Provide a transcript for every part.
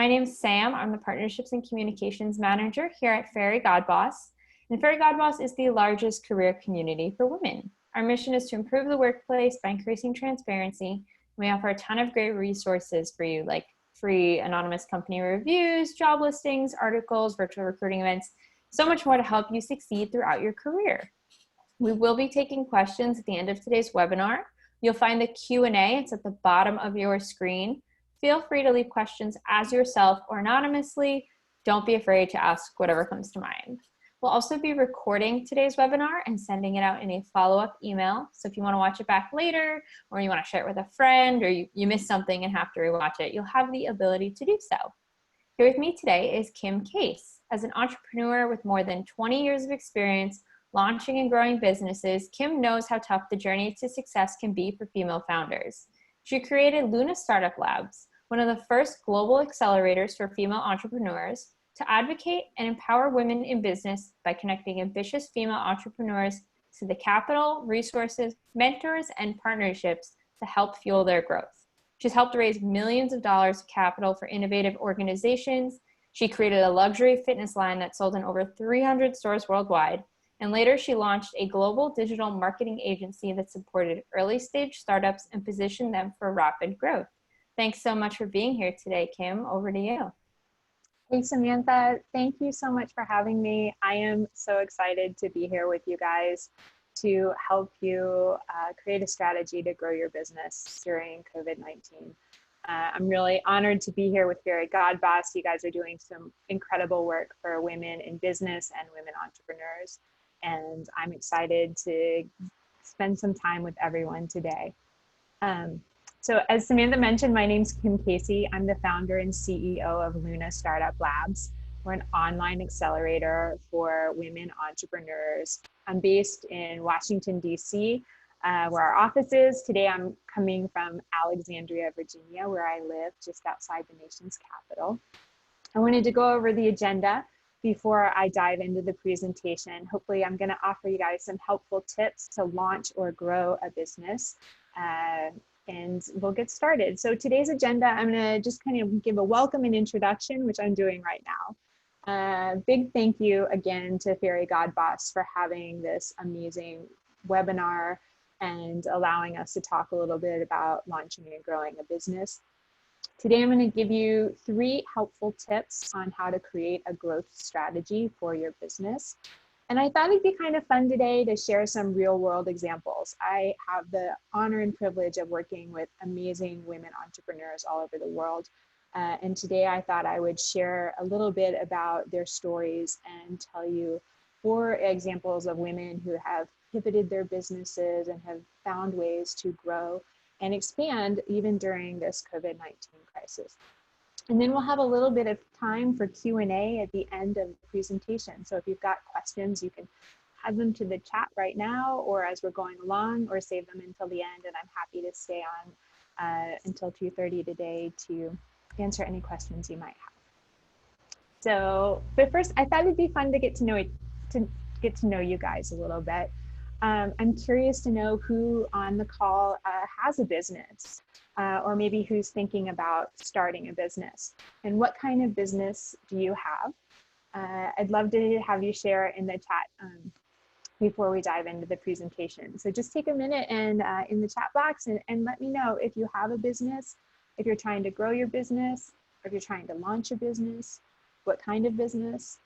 My name's Sam. I'm the Partnerships and Communications Manager here at Fairy Godboss. And Fairy Godboss is the largest career community for women. Our mission is to improve the workplace by increasing transparency. We offer a ton of great resources for you, like free anonymous company reviews, job listings, articles, virtual recruiting events, so much more to help you succeed throughout your career. We will be taking questions at the end of today's webinar. You'll find the Q&A. It's at the bottom of your screen. Feel free to leave questions as yourself or anonymously. Don't be afraid to ask whatever comes to mind. We'll also be recording today's webinar and sending it out in a follow-up email. So if you want to watch it back later, or you want to share it with a friend, or you missed something and have to rewatch it, you'll have the ability to do so. Here with me today is Kim Case. As an entrepreneur with more than 20 years of experience launching and growing businesses, Kim knows how tough the journey to success can be for female founders. She created Luna Startup Labs, one of the first global accelerators for female entrepreneurs, to advocate and empower women in business by connecting ambitious female entrepreneurs to the capital, resources, mentors, and partnerships to help fuel their growth. She's helped raise millions of dollars of capital for innovative organizations. She created a luxury fitness line that sold in over 300 stores worldwide. And later, she launched a global digital marketing agency that supported early-stage startups and positioned them for rapid growth. Thanks so much for being here today, Kim. Over to you. Hey, Samantha. Thank you so much for having me. I am so excited to be here with you guys to help you create a strategy to grow your business during COVID-19. I'm really honored to be here with Fairy Godboss. You guys are doing some incredible work for women in business and women entrepreneurs. And I'm excited to spend some time with everyone today. So as Samantha mentioned, my name's Kim Casey. I'm the founder and CEO of Luna Startup Labs. We're an online accelerator for women entrepreneurs. I'm based in Washington, D.C., where our office is. Today, I'm coming from Alexandria, Virginia, where I live just outside the nation's capital. I wanted to go over the agenda before I dive into the presentation. Hopefully, I'm going to offer you guys some helpful tips to launch or grow a business. And we'll get started. So today's agenda, I'm going to just kind of give a welcome and introduction, which I'm doing right now. Big thank you again to Fairy Godboss for having this amazing webinar and allowing us to talk a little bit about launching and growing a business. Today, I'm going to give you 3 helpful tips on how to create a growth strategy for your business. And I thought it'd be kind of fun today to share some real world examples. I have the honor and privilege of working with amazing women entrepreneurs all over the world. And today I thought I would share a little bit about their stories and tell you 4 examples of women who have pivoted their businesses and have found ways to grow and expand even during this COVID-19 crisis. And then we'll have a little bit of time for Q&A at the end of the presentation. So if you've got questions, you can add them to the chat right now or as we're going along, or save them until the end. And I'm happy to stay on until 2:30 today to answer any questions you might have. So, but first, I thought it'd be fun to get to know you guys a little bit. I'm curious to know who on the call has a business. Or maybe who's thinking about starting a business, and what kind of business do you have? I'd love to have you share in the chat before we dive into the presentation. So just take a minute and in the chat box and let me know if you have a business, if you're trying to grow your business, or if you're trying to launch a business, what kind of business.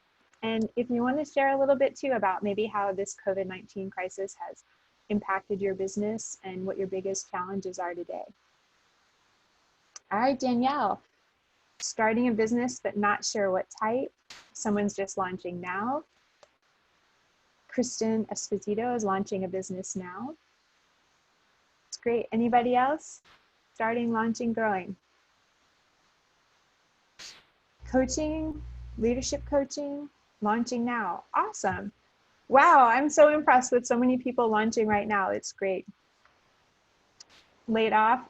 And if you want to share a little bit too about maybe how this COVID-19 crisis has impacted your business and what your biggest challenges are today. All right, Danielle, starting a business but not sure what type. Someone's just launching now. Kristen Esposito is launching a business now. It's great. Anybody else? Starting, launching, growing. Coaching, leadership coaching, launching now. Awesome. Wow, I'm so impressed with so many people launching right now. It's great. Laid off.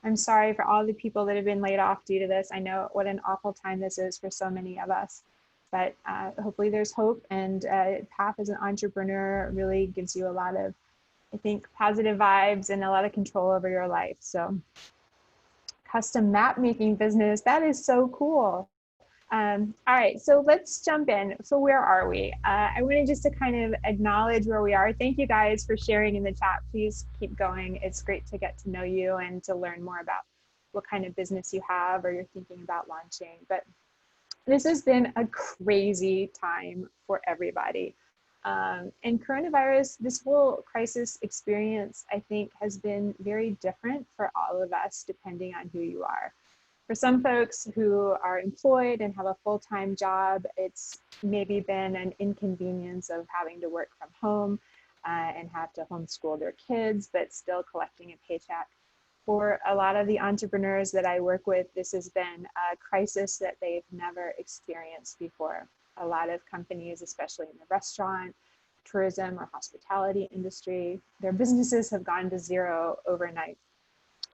I'm sorry for all the people that have been laid off due to this. I know what an awful time this is for so many of us, but hopefully there's hope, and path as an entrepreneur really gives you a lot of, I think, positive vibes and a lot of control over your life. So custom map making business. That is so cool. All right, so let's jump in. So where are we? I wanted just to kind of acknowledge where we are. Thank you guys for sharing in the chat. Please keep going. It's great to get to know you and to learn more about what kind of business you have or you're thinking about launching. But this has been a crazy time for everybody. And coronavirus, this whole crisis experience, I think, has been very different for all of us, depending on who you are. For some folks who are employed and have a full-time job, it's maybe been an inconvenience of having to work from home and have to homeschool their kids, but still collecting a paycheck. For a lot of the entrepreneurs that I work with, this has been a crisis that they've never experienced before. A lot of companies, especially in the restaurant, tourism, or hospitality industry, their businesses have gone to zero overnight.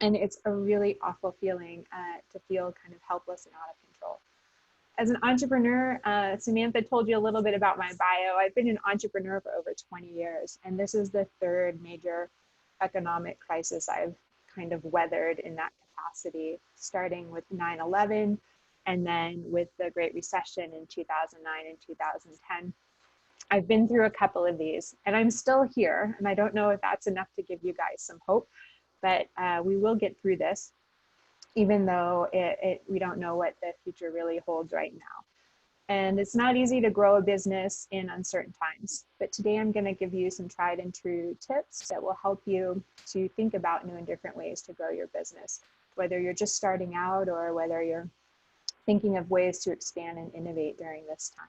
And it's a really awful feeling to feel kind of helpless and out of control. As an entrepreneur, Samantha told you a little bit about my bio. I've been an entrepreneur for over 20 years, and this is the third major economic crisis I've kind of weathered in that capacity, starting with 9/11 and then with the Great Recession in 2009 and 2010. I've been through a couple of these, and I'm still here, and I don't know if that's enough to give you guys some hope, but we will get through this, even though we don't know what the future really holds right now. And it's not easy to grow a business in uncertain times, but today I'm going to give you some tried and true tips that will help you to think about new and different ways to grow your business, whether you're just starting out or whether you're thinking of ways to expand and innovate during this time.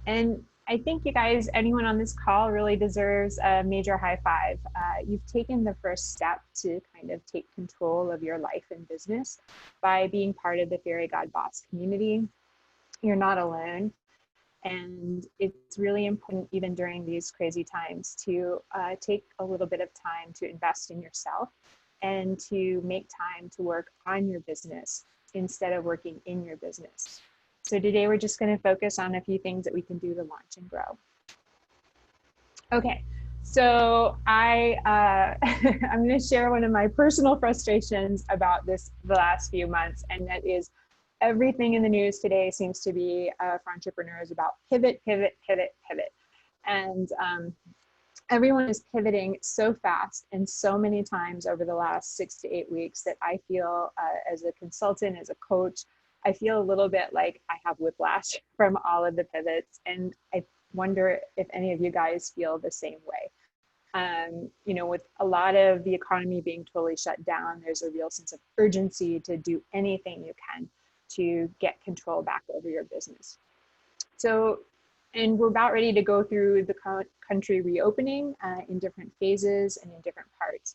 And I think you guys, anyone on this call really deserves a major high five. You've taken the first step to kind of take control of your life and business by being part of the Fairy God Boss community. You're not alone. And it's really important, even during these crazy times, to take a little bit of time to invest in yourself and to make time to work on your business instead of working in your business. So today we're just going to focus on a few things that we can do to launch and grow. Okay, so I'm going to share one of my personal frustrations about the last few months, and that is everything in the news today seems to be for entrepreneurs about pivot, pivot, pivot, pivot. And everyone is pivoting so fast and so many times over the last 6 to 8 weeks that I feel as a consultant, as a coach, I feel a little bit like I have whiplash from all of the pivots. And I wonder if any of you guys feel the same way. You know, with a lot of the economy being totally shut down, there's a real sense of urgency to do anything you can to get control back over your business. So, and we're about ready to go through the country reopening in different phases and in different parts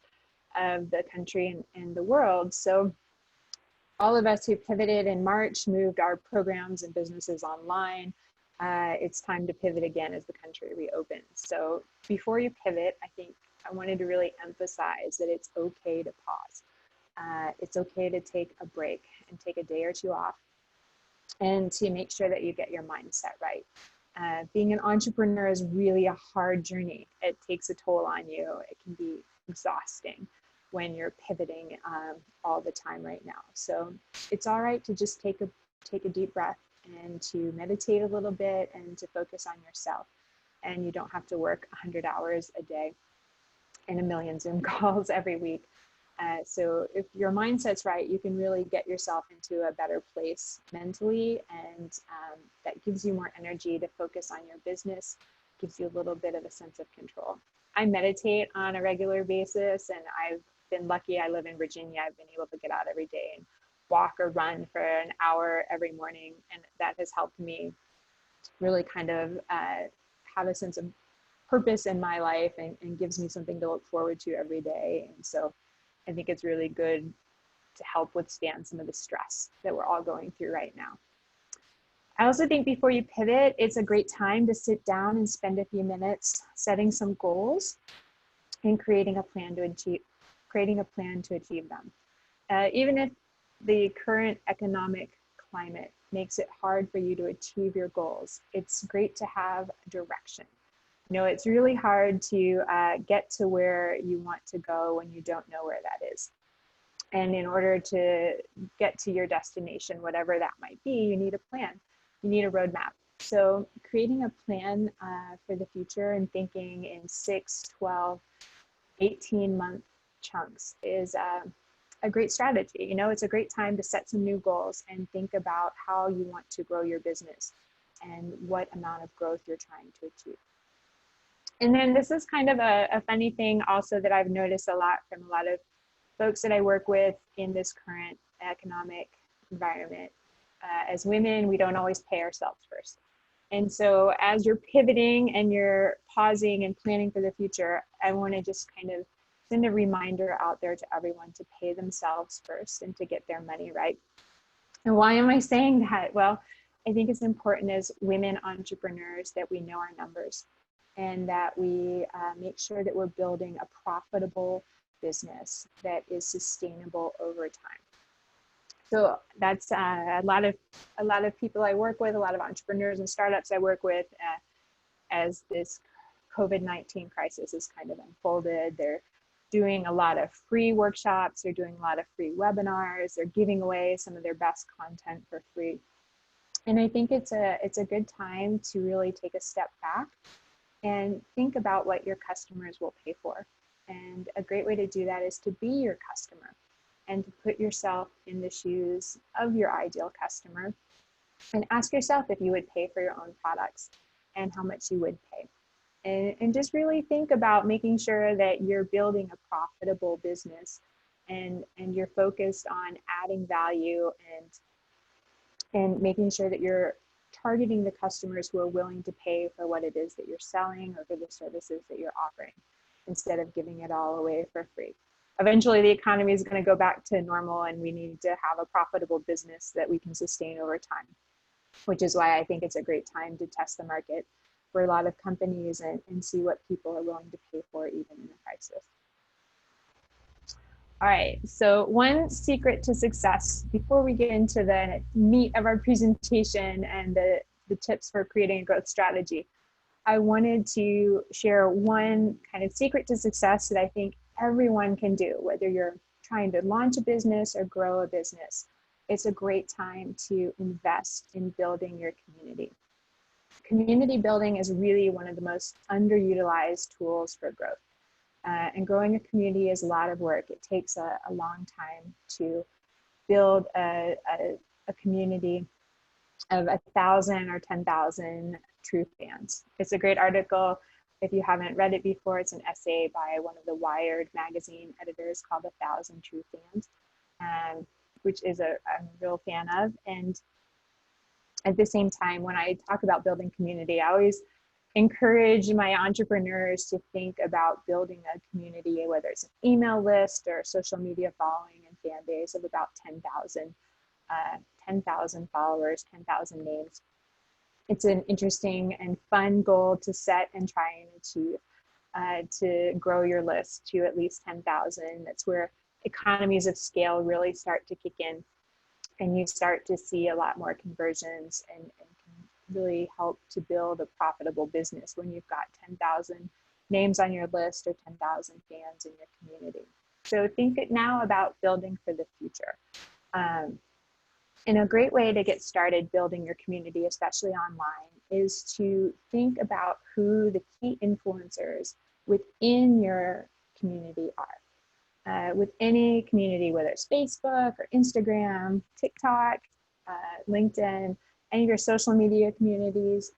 of the country and the world. So all of us who pivoted in March, moved our programs and businesses online. It's time to pivot again as the country reopens. So before you pivot, I think I wanted to really emphasize that it's okay to pause. It's okay to take a break and take a day or two off and to make sure that you get your mindset right. Being an entrepreneur is really a hard journey. It takes a toll on you. It can be exhausting when you're pivoting all the time right now. So it's all right to just take a deep breath and to meditate a little bit and to focus on yourself. And you don't have to work 100 hours a day and a million Zoom calls every week. So if your mindset's right, you can really get yourself into a better place mentally, and that gives you more energy to focus on your business, gives you a little bit of a sense of control. I meditate on a regular basis, and I've been lucky. I live in Virginia. I've been able to get out every day and walk or run for an hour every morning, and that has helped me really kind of have a sense of purpose in my life and gives me something to look forward to every day. And so I think it's really good to help withstand some of the stress that we're all going through right now. I also think before you pivot, it's a great time to sit down and spend a few minutes setting some goals and creating a plan to achieve them. Even if the current economic climate makes it hard for you to achieve your goals, it's great to have direction. You know, it's really hard to get to where you want to go when you don't know where that is. And in order to get to your destination, whatever that might be, you need a plan. You need a roadmap. So creating a plan for the future and thinking in 6, 12, 18-month chunks is a great strategy. You know, it's a great time to set some new goals and think about how you want to grow your business and what amount of growth you're trying to achieve. And then this is kind of a funny thing also that I've noticed a lot from a lot of folks that I work with in this current economic environment. As women, we don't always pay ourselves first. And so as you're pivoting and you're pausing and planning for the future, I want to just kind of send a reminder out there to everyone to pay themselves first and to get their money right. And why am I saying that? Well, I think it's important as women entrepreneurs that we know our numbers and that we make sure that we're building a profitable business that is sustainable over time. So that's a lot of people I work with, a lot of entrepreneurs and startups I work with, as this COVID-19 crisis has kind of unfolded. They're doing a lot of free workshops, they're doing a lot of free webinars, they're giving away some of their best content for free. And I think it's a good time to really take a step back and think about what your customers will pay for. And a great way to do that is to be your customer and to put yourself in the shoes of your ideal customer and ask yourself if you would pay for your own products and how much you would pay. And just really think about making sure that you're building a profitable business and you're focused on adding value and making sure that you're targeting the customers who are willing to pay for what it is that you're selling or for the services that you're offering, instead of giving it all away for free. Eventually, the economy is going to go back to normal, and we need to have a profitable business that we can sustain over time, which is why I think it's a great time to test the market for a lot of companies and see what people are willing to pay for, even in a crisis. All right, so one secret to success, before we get into the meat of our presentation and the tips for creating a growth strategy, I wanted to share one kind of secret to success that I think everyone can do, whether you're trying to launch a business or grow a business. It's a great time to invest in building your community. Community building is really one of the most underutilized tools for growth. And growing a community is a lot of work. It takes a long time to build a community of 1,000 or 10,000 true fans. It's a great article. If you haven't read it before, it's an essay by one of the Wired magazine editors called 1,000 True Fans, which is I'm a real fan of. And at the same time, when I talk about building community, I always encourage my entrepreneurs to think about building a community, whether it's an email list or social media following and fan base of about 10,000 followers, 10,000 names. It's an interesting and fun goal to set and try and achieve, to grow your list to at least 10,000. That's where economies of scale really start to kick in, and you start to see a lot more conversions and can really help to build a profitable business when you've got 10,000 names on your list or 10,000 fans in your community. So think now about building for the future. And a great way to get started building your community, especially online, is to think about who the key influencers within your community are. With any community, whether it's Facebook or Instagram, TikTok, LinkedIn, any of your social media communities,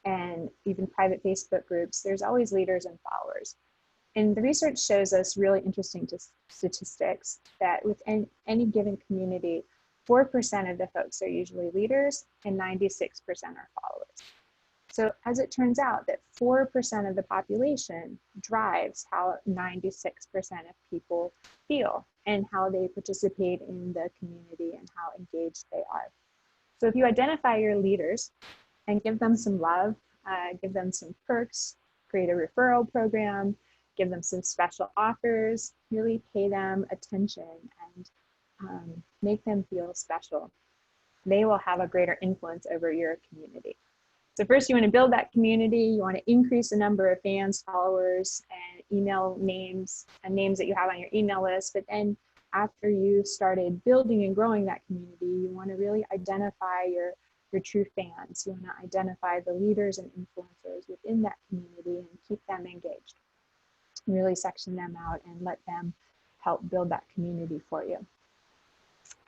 and even private Facebook groups, there's always leaders and followers. And the research shows us really interesting statistics that within any given community, 4% of the folks are usually leaders and 96% are followers. So as it turns out that 4% of the population drives how 96% of people feel and how they participate in the community and how engaged they are. So if you identify your leaders and give them some love, give them some perks, create a referral program, give them some special offers, really pay them attention and make them feel special, they will have a greater influence over your community. So first you want to build that community. You want to increase the number of fans, followers, and email names and names that you have on your email list. But then after you started building and growing that community, you want to really identify your true fans. You want to identify the leaders and influencers within that community and keep them engaged. Really section them out and let them help build that community for you.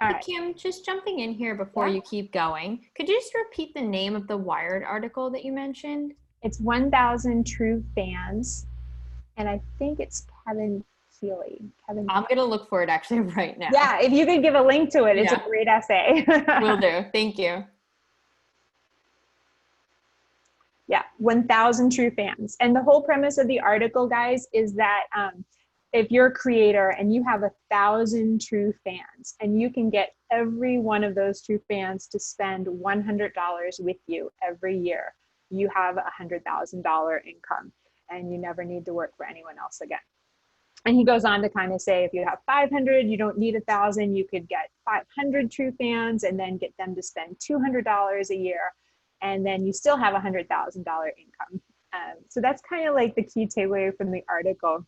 All right. Kim, just jumping in here before you keep going, could you just repeat the name of the Wired article that you mentioned? It's 1,000 True Fans, and I think it's Kevin Keeley. I'm going to look for it actually right now. Yeah, if you could give a link to it, it's a great essay. Will do. Thank you. Yeah, 1,000 True Fans. And the whole premise of the article, guys, is that if you're a creator and you have 1,000 true fans and you can get every one of those true fans to spend $100 with you every year, you have $100,000 income and you never need to work for anyone else again. And he goes on to kind of say, if you have 500, you don't need 1,000, you could get 500 true fans and then get them to spend $200 a year. And then you still have $100,000 income. So that's kind of like the key takeaway from the article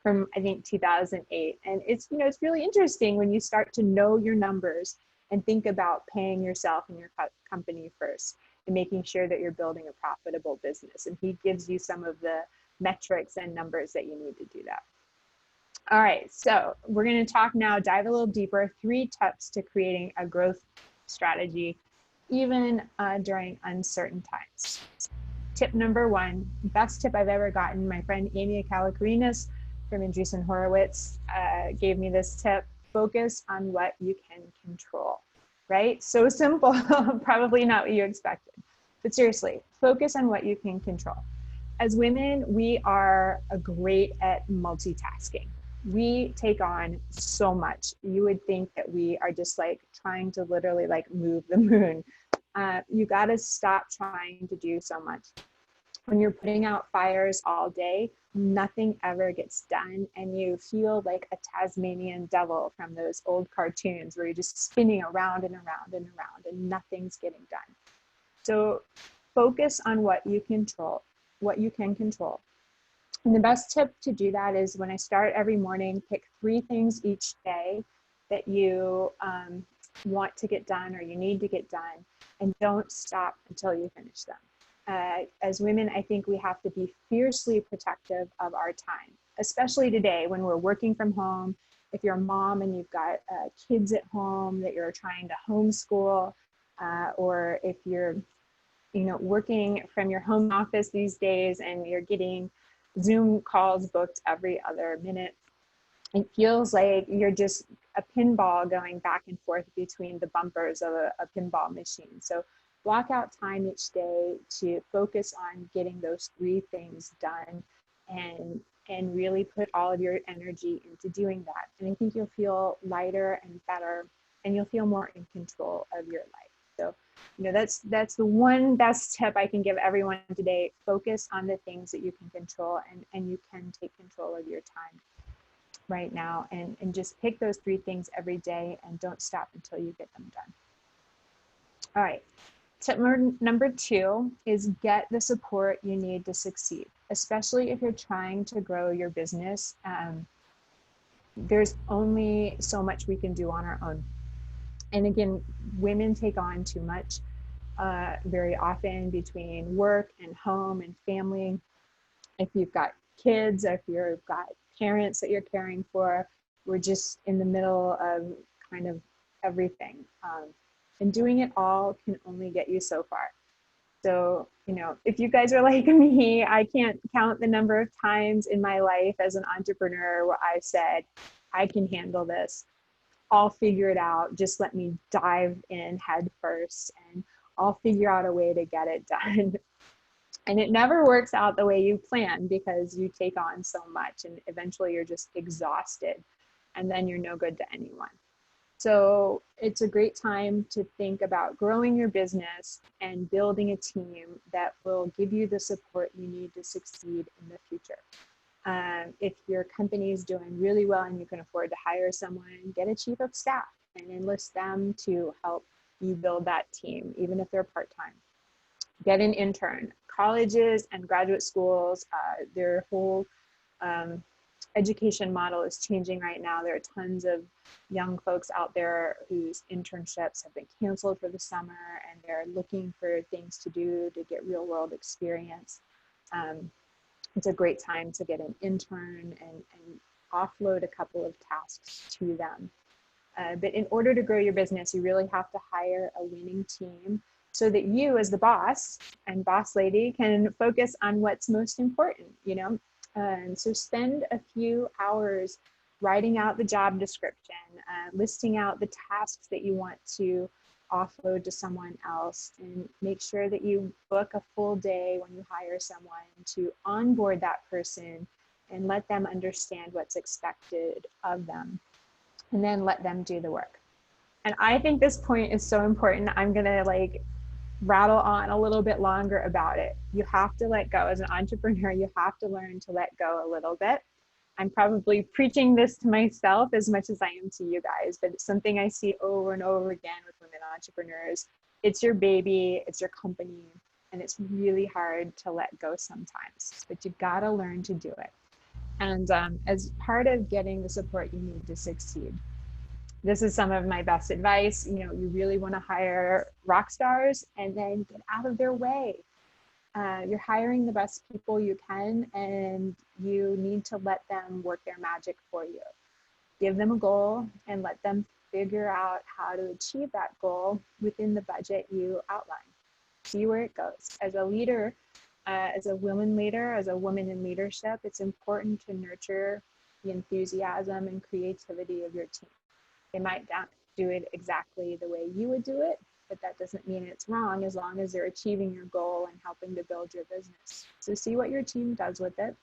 from, I think, 2008. And it's, you know, it's really interesting when you start to know your numbers and think about paying yourself and your company first and making sure that you're building a profitable business. And he gives you some of the metrics and numbers that you need to do that. All right, so we're going to talk now, dive a little deeper, 3 tips to creating a growth strategy even during uncertain times. Tip number 1, best tip I've ever gotten, my friend Amy Kalakarinas from Andreessen Horowitz gave me this tip: focus on what you can control, right? So simple, probably not what you expected, but seriously, focus on what you can control. As women, we are great at multitasking. We take on so much. You would think that we are just like trying to literally like move the moon. You got to stop trying to do so much. When you're putting out fires all day, nothing ever gets done, and you feel like a Tasmanian devil from those old cartoons where you're just spinning around and around and around and nothing's getting done. So focus on what you control, what you can control. And the best tip to do that is, when I start every morning, pick 3 things each day that you want to get done or you need to get done, and don't stop until you finish them. As women, I think we have to be fiercely protective of our time, especially today when we're working from home. If you're a mom and you've got kids at home that you're trying to homeschool, or if you're, you know, working from your home office these days and you're getting Zoom calls booked every other minute, it feels like you're just a pinball going back and forth between the bumpers of a pinball machine. So block out time each day to focus on getting those 3 things done, and really put all of your energy into doing that. And I think you'll feel lighter and better, and you'll feel more in control of your life. So, you know, that's the one best tip I can give everyone today. Focus on the things that you can control, and you can take control of your time right now, and just pick those 3 things every day and don't stop until you get them done. All right. Tip number 2 is get the support you need to succeed, especially if you're trying to grow your business. There's only so much we can do on our own. And again, women take on too much very often between work and home and family. If you've got kids, if you've got parents that you're caring for, we're just in the middle of kind of everything. And doing it all can only get you so far. So, you know, if you guys are like me, I can't count the number of times in my life as an entrepreneur where I've said, I can handle this. I'll figure it out. Just let me dive in head first and I'll figure out a way to get it done. And it never works out the way you plan, because you take on so much and eventually you're just exhausted, and then you're no good to anyone. So it's a great time to think about growing your business and building a team that will give you the support you need to succeed in the future. If your company is doing really well and you can afford to hire someone, get a chief of staff and enlist them to help you build that team, even if they're part-time. Get an intern. Colleges and graduate schools, their whole education model is changing right now. There are tons of young folks out there whose internships have been canceled for the summer, and they're looking for things to do to get real world experience. It's a great time to get an intern and offload a couple of tasks to them. But in order to grow your business, you really have to hire a winning team so that you as the boss and boss lady can focus on what's most important, you know? And so spend a few hours writing out the job description, listing out the tasks that you want to offload to someone else, and make sure that you book a full day when you hire someone to onboard that person and let them understand what's expected of them, and then let them do the work. And I think this point is so important. I'm gonna like rattle on a little bit longer about it. You have to let go. As an entrepreneur, you have to learn to let go a little bit. I'm probably preaching this to myself as much as I am to you guys, but it's something I see over and over again with women entrepreneurs. It's your baby, it's your company, and it's really hard to let go sometimes, but you gotta learn to do it. And as part of getting the support you need to succeed, this is some of my best advice. You know, you really want to hire rock stars and then get out of their way. You're hiring the best people you can, and you need to let them work their magic for you. Give them a goal and let them figure out how to achieve that goal within the budget you outline. See where it goes. As a leader, as a woman leader, as a woman in leadership, it's important to nurture the enthusiasm and creativity of your team. They might not do it exactly the way you would do it, but that doesn't mean it's wrong as long as they're achieving your goal and helping to build your business. So see what your team does with it,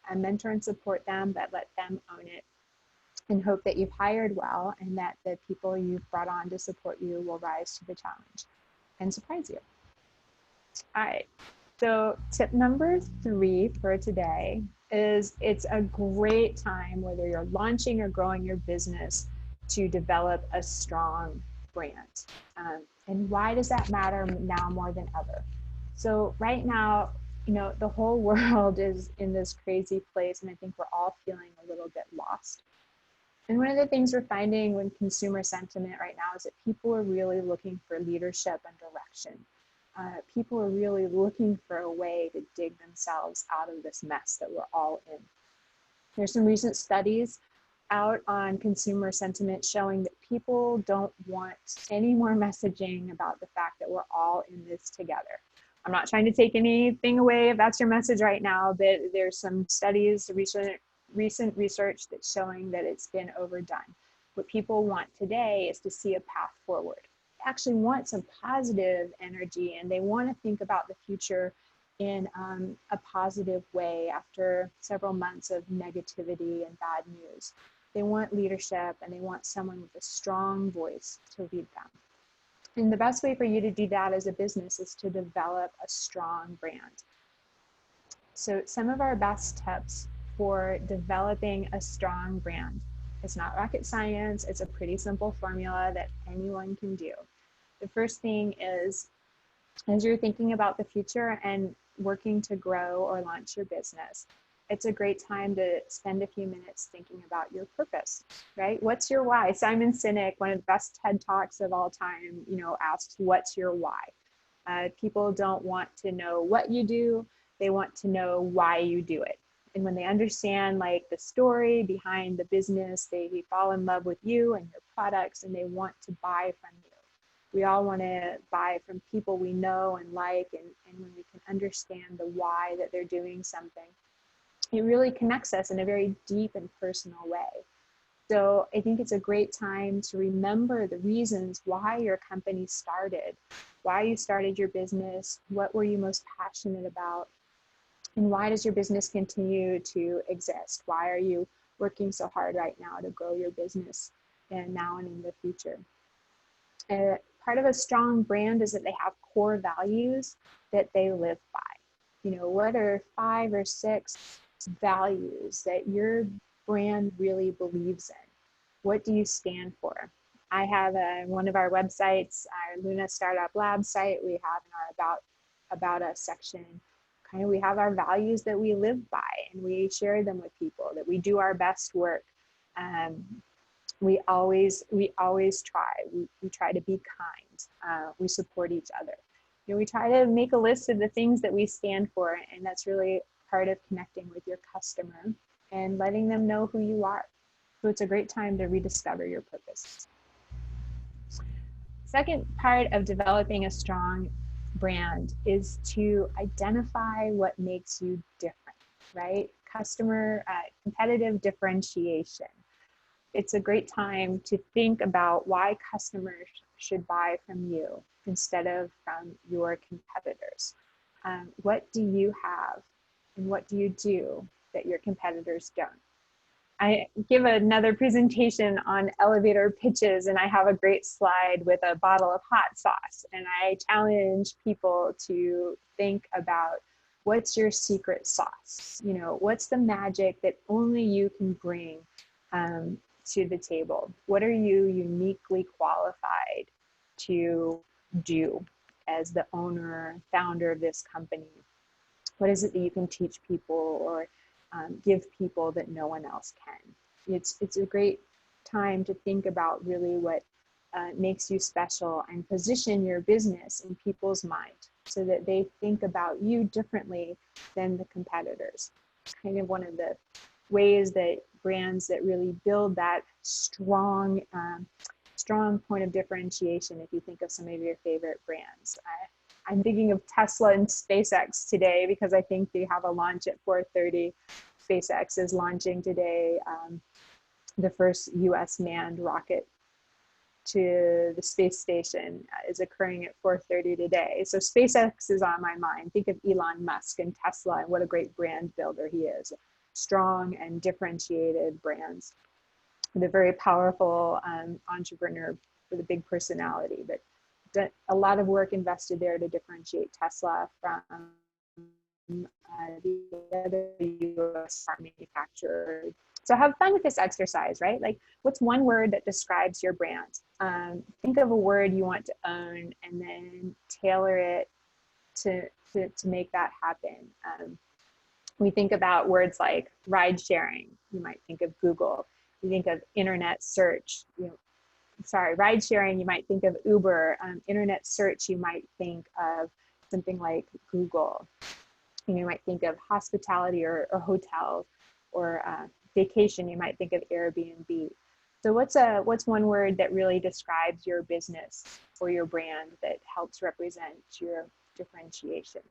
and mentor and support them, but let them own it, and hope that you've hired well and that the people you've brought on to support you will rise to the challenge and surprise you. All right, so tip number 3 for today is it's a great time, whether you're launching or growing your business, to develop a strong brand. And why does that matter now more than ever? So right now, you know, the whole world is in this crazy place, and I think we're all feeling a little bit lost. And one of the things we're finding when consumer sentiment right now is that people are really looking for leadership and direction. People are really looking for a way to dig themselves out of this mess that we're all in. There's some recent studies out on consumer sentiment showing that people don't want any more messaging about the fact that we're all in this together. I'm not trying to take anything away if that's your message right now, but there's some studies, recent research that's showing that it's been overdone. What people want today is to see a path forward. They actually want some positive energy, and they want to think about the future in a positive way after several months of negativity and bad news. They want leadership, and they want someone with a strong voice to lead them. And the best way for you to do that as a business is to develop a strong brand. So some of our best tips for developing a strong brand. It's not rocket science. It's a pretty simple formula that anyone can do. The first thing is, as you're thinking about the future and working to grow or launch your business, it's a great time to spend a few minutes thinking about your purpose, right? What's your why? Simon Sinek, one of the best TED Talks of all time, you know, asks, what's your why? People don't want to know what you do. They want to know why you do it. And when they understand like the story behind the business, they fall in love with you and your products, and they want to buy from you. We all want to buy from people we know and like, and when we can understand the why that they're doing something, it really connects us in a very deep and personal way. So I think it's a great time to remember the reasons why your company started, why you started your business, what were you most passionate about, and why does your business continue to exist? Why are you working so hard right now to grow your business and now and in the future? Part of a strong brand is that they have core values that they live by. You know, what are 5 or 6 values that your brand really believes in? What do you stand for? I have one of our websites, our Luna Startup Lab site, we have in our about us section, kind of we have our values that we live by, and we share them with people, that we do our best work. We always try. We try to be kind. We support each other. You know, we try to make a list of the things that we stand for, and that's really part of connecting with your customer and letting them know who you are. So it's a great time to rediscover your purpose. Second part of developing a strong brand is to identify what makes you different, right? Competitive differentiation. It's a great time to think about why customers should buy from you instead of from your competitors. What do you have and what do you do that your competitors don't? I give another presentation on elevator pitches, and I have a great slide with a bottle of hot sauce, and I challenge people to think about, what's your secret sauce? You know, what's the magic that only you can bring to the table? What are you uniquely qualified to do as the owner, founder of this company? What is it that you can teach people or give people that no one else can? It's a great time to think about really what makes you special, and position your business in people's mind so that they think about you differently than the competitors. It's kind of one of the ways that brands that really build that strong point of differentiation. If you think of some of your favorite brands, I'm thinking of Tesla and SpaceX today because I think they have a launch at 4:30. SpaceX is launching today. The first US manned rocket to the space station is occurring at 4:30 today. So SpaceX is on my mind. Think of Elon Musk and Tesla and what a great brand builder he is. Strong and differentiated brands with a very powerful entrepreneur with a big personality, but a lot of work invested there to differentiate Tesla from the other US car manufacturers. So have fun with this exercise, right? Like, what's one word that describes your brand? Think of a word you want to own and then tailor it to make that happen. We think about words like ride sharing. You might think of Google. You think of internet search. Ride sharing, you might think of Uber. Internet search, you might think of something like Google. You might think of hospitality or hotels, or vacation, you might think of Airbnb. So what's one word that really describes your business or your brand that helps represent your differentiation?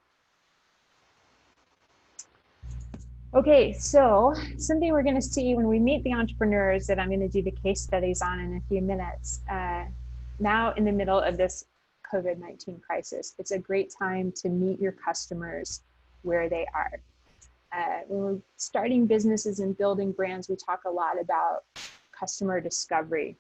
Okay, so something we're going to see when we meet the entrepreneurs that I'm going to do the case studies on in a few minutes. Now in the middle of this COVID-19 crisis, it's a great time to meet your customers where they are. When we're starting businesses and building brands, we talk a lot about customer discovery.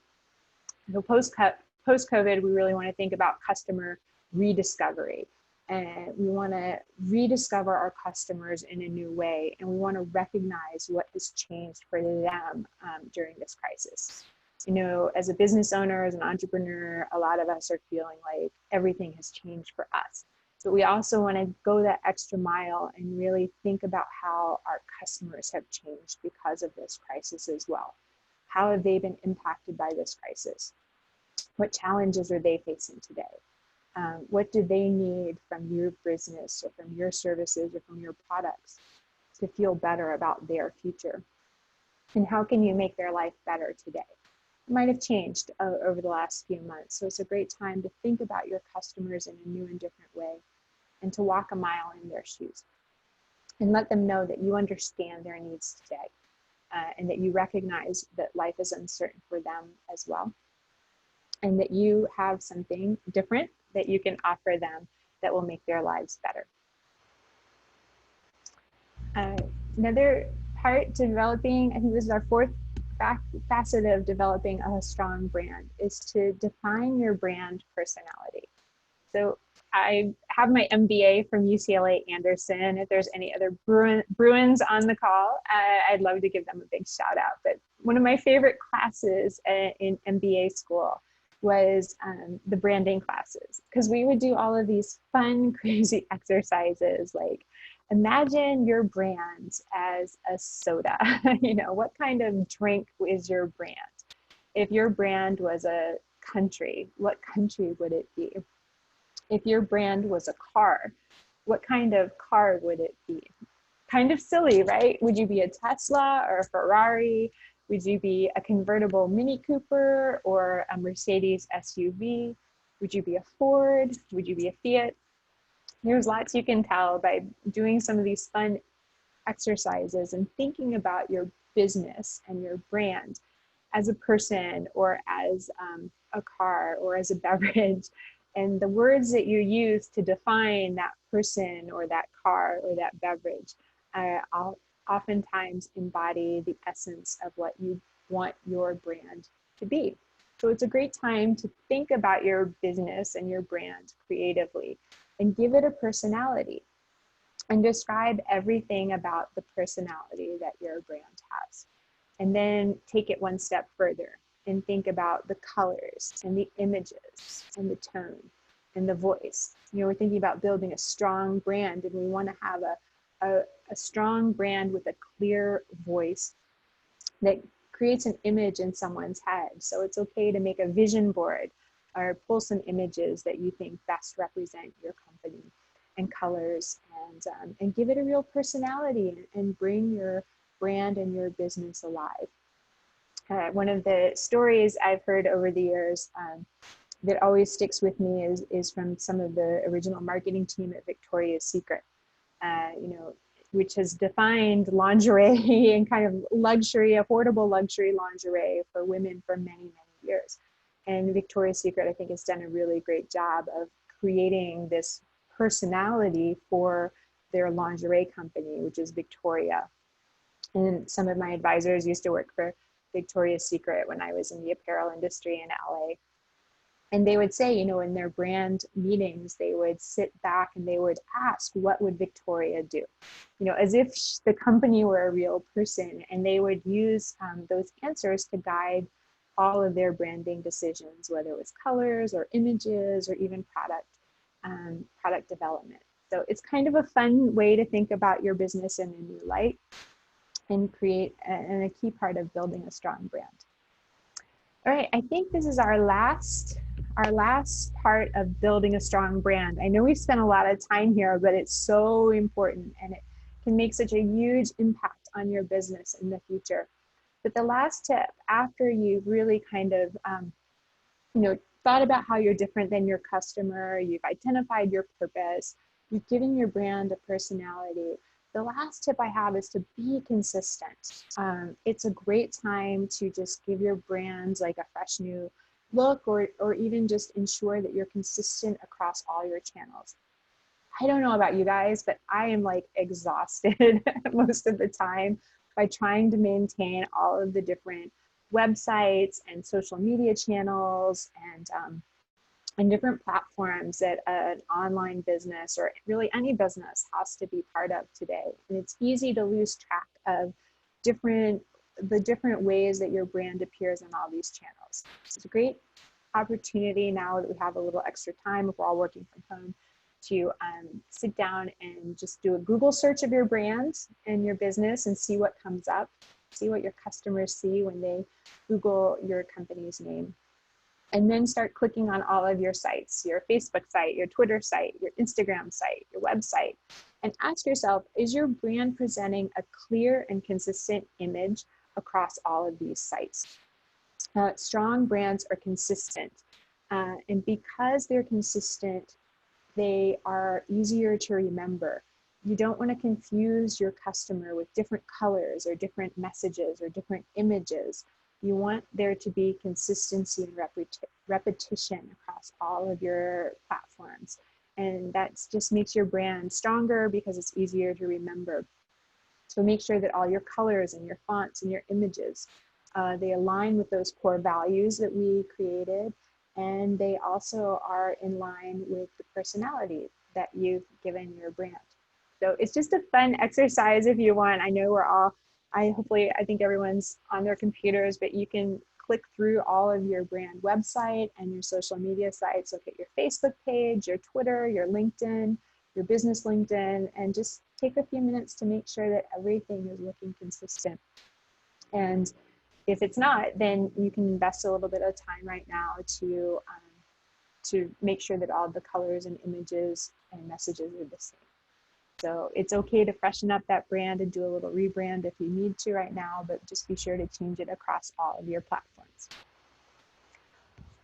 So post-COVID, we really want to think about customer rediscovery. And we want to rediscover our customers in a new way. And we want to recognize what has changed for them during this crisis. You know, as a business owner, as an entrepreneur, a lot of us are feeling like everything has changed for us. But we also want to go that extra mile and really think about how our customers have changed because of this crisis as well. How have they been impacted by this crisis? What challenges are they facing today? What do they need from your business or from your services or from your products to feel better about their future? And how can you make their life better today? It might have changed over the last few months. So it's a great time to think about your customers in a new and different way and to walk a mile in their shoes and let them know that you understand their needs today and that you recognize that life is uncertain for them as well, and that you have something different that you can offer them that will make their lives better. Another part to developing, I think this is our fourth facet of developing a strong brand, is to define your brand personality. So I have my MBA from UCLA Anderson. If there's any other Bruins on the call, I'd love to give them a big shout out. But one of my favorite classes in MBA school was the branding classes, because we would do all of these fun, crazy exercises like imagine your brand as a soda. You know, what kind of drink is your brand? If your brand was a country, what country would it be? If your brand was a car, what kind of car would it be? Kind of silly, right? Would you be a Tesla or a Ferrari? Would you be a convertible Mini Cooper or a Mercedes SUV? Would you be a Ford? Would you be a Fiat? There's lots you can tell by doing some of these fun exercises and thinking about your business and your brand as a person or as a car or as a beverage, and the words that you use to define that person or that car or that beverage oftentimes embody the essence of what you want your brand to be. So it's a great time to think about your business and your brand creatively and give it a personality and describe everything about the personality that your brand has. And then take it one step further and think about the colors and the images and the tone and the voice. You know, we're thinking about building a strong brand, and we want to have a strong brand with a clear voice that creates an image in someone's head. So it's okay to make a vision board or pull some images that you think best represent your company and colors, and give it a real personality and bring your brand and your business alive. One of the stories I've heard over the years that always sticks with me is from some of the original marketing team at Victoria's Secret, you know, which has defined lingerie and kind of luxury, affordable luxury lingerie for women for many, many years. And Victoria's Secret, I think, has done a really great job of creating this personality for their lingerie company, which is Victoria. And some of my advisors used to work for Victoria's Secret when I was in the apparel industry in LA. And they would say, you know, in their brand meetings, they would sit back and they would ask, what would Victoria do? You know, as if the company were a real person, and they would use those answers to guide all of their branding decisions, whether it was colors or images or even product development. So it's kind of a fun way to think about your business in a new light and create and a key part of building a strong brand. All right, I think this is our last part of building a strong brand. I know we've spent a lot of time here, but it's so important and it can make such a huge impact on your business in the future. But the last tip, after you've really kind of, you know, thought about how you're different than your customer, you've identified your purpose, you've given your brand a personality, the last tip I have is to be consistent. It's a great time to just give your brand like a fresh new look, or even just ensure that you're consistent across all your channels. I don't know about you guys, but I am like exhausted most of the time by trying to maintain all of the different websites and social media channels and different platforms that an online business or really any business has to be part of today. And it's easy to lose track of the different ways that your brand appears in all these channels. It's a great opportunity now that we have a little extra time if we're all working from home to sit down and just do a Google search of your brand and your business and see what comes up, see what your customers see when they Google your company's name. And then start clicking on all of your sites, your Facebook site, your Twitter site, your Instagram site, your website, and ask yourself, is your brand presenting a clear and consistent image across all of these sites? Strong brands are consistent, and because they're consistent, they are easier to remember. You don't want to confuse your customer with different colors or different messages or different images. You want there to be consistency and repetition across all of your platforms. And that just makes your brand stronger because it's easier to remember. So make sure that all your colors and your fonts and your images, they align with those core values that we created. And they also are in line with the personality that you've given your brand. So it's just a fun exercise if you want. I know we're all, I think everyone's on their computers, but you can click click through all of your brand website and your social media sites, look at your Facebook page, your Twitter, your LinkedIn, your business LinkedIn, and just take a few minutes to make sure that everything is looking consistent. And if it's not, then you can invest a little bit of time right now to make sure that all the colors and images and messages are the same. So it's okay to freshen up that brand and do a little rebrand if you need to right now, but just be sure to change it across all of your platforms.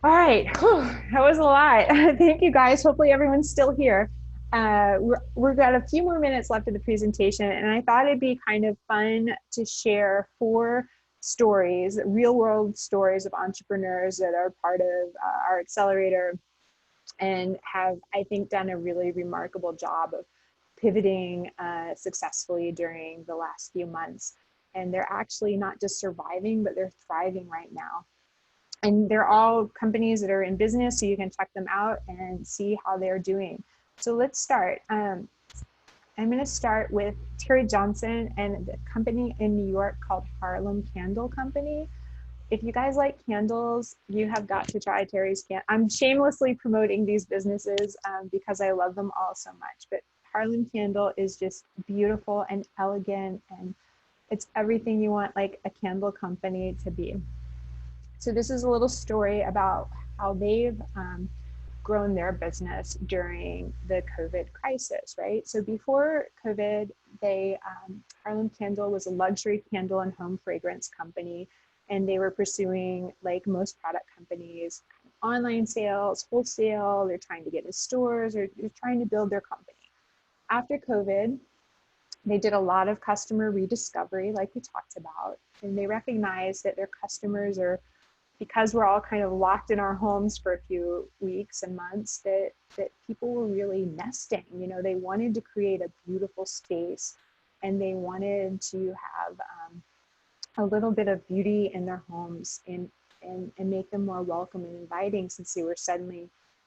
All right, whew, that was a lot. Thank you guys. Hopefully everyone's still here. We've got a few more minutes left of the presentation, and I thought it'd be kind of fun to share 4 stories, real world stories of entrepreneurs that are part of our accelerator and have, I think, done a really remarkable job of pivoting successfully during the last few months. And they're actually not just surviving, but they're thriving right now. And they're all companies that are in business, so you can check them out and see how they're doing. So let's start. I'm going to start with Terry Johnson and a company in New York called Harlem Candle Company. If you guys like candles, you have got to try Terry's candle. I'm shamelessly promoting these businesses because I love them all so much. But Harlem Candle is just beautiful and elegant, and it's everything you want like a candle company to be. So this is a little story about how they've grown their business during the COVID crisis, right? So before COVID, Harlem Candle was a luxury candle and home fragrance company, and they were pursuing, like most product companies, online sales, wholesale. They're trying to get into stores, or they're trying to build their company. After COVID, they did a lot of customer rediscovery, like we talked about, and they recognized that their customers are, because we're all kind of locked in our homes for a few weeks and months, that people were really nesting. You know, they wanted to create a beautiful space, and they wanted to have a little bit of beauty in their homes and make them more welcome and inviting, since